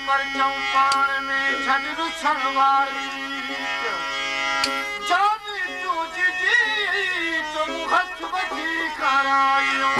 पर चौपान में छड़ छलवारी जाने तुझ जी तुम हथ बची करायो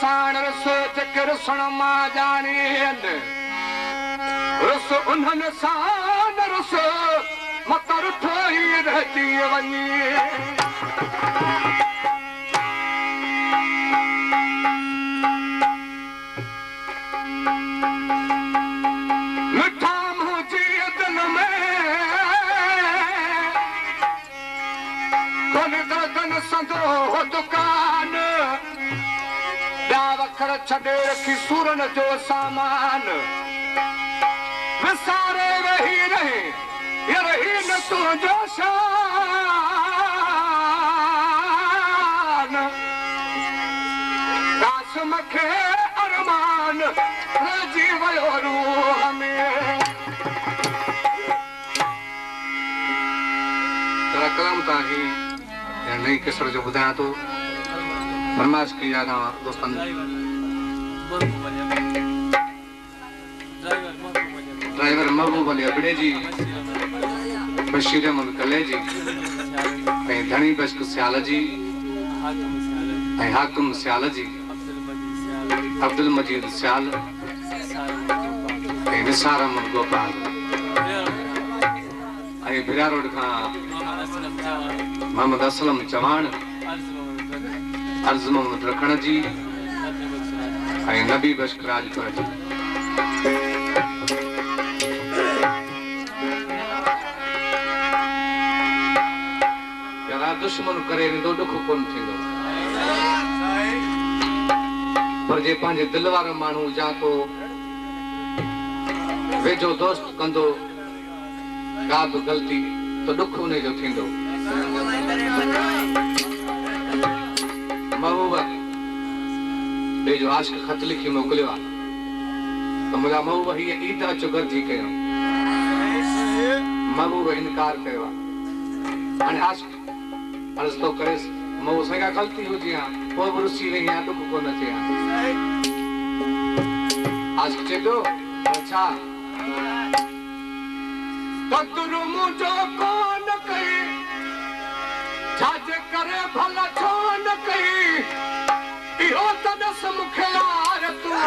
साण रस चकर सुन मां जानी रस उन्हनि साण रस मतर ठही रहती वञी मिठा मुंहिंजी दिल में कोन दर्दन संदो दुकान वखर छॾे रखी सूरन जो सामान विसारे रही रहे ये रही न तुंहिंजो शान काश मूंखे अरमान रहिजी वियो रूह में कलाम तव्हांखे नई किसर जो ॿुधायां थो फरमाइश की याद दोस्तन ड्राइवर महबूब अली अबड़े जी बशीर अहमद कले जी धनी बश्क सियाल जी हाकिम सियाल जी अब्दुल मजीद सियाल निसार अहमद गोपाल भिरा रोड का मोहम्मद असलम चवाण अर्ज मोहम्मद रखण जी नबी बश्क राजपुर जी प्यारा दुश्मन करे वेंदो दुख कोन थींदो पर जे पंहिंजे दिल वारो माण्हू जा तो वेझो दोस्त कंदो का बि ग़लती तो दुख उन जो थींदो महबूबा बे जो आशिक खत लिखी मोकिलियो आहे त मुंहिंजा महबूब हीअ ईद चुगर थी कयो महबूब इनकार कयो आहे हाणे आशिक अर्ज़ थो करे महबूब साईं खां ग़लती हुजे हा पोइ बि रुसी रही आहियां दुख कोन थिए हा आशिक चए पियो छा कतरो मुंहिंजो कोन कई छाजे करे भला छो न कई इहो त ॾस मूंखे यार तूं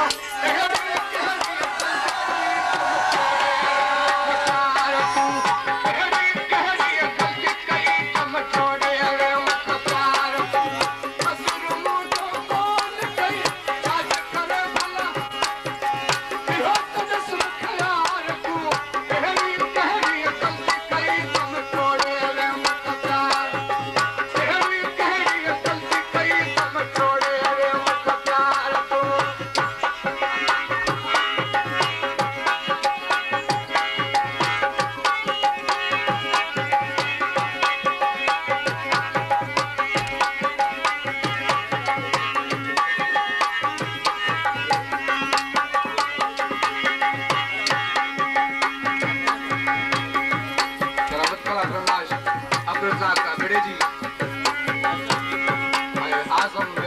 Awesome.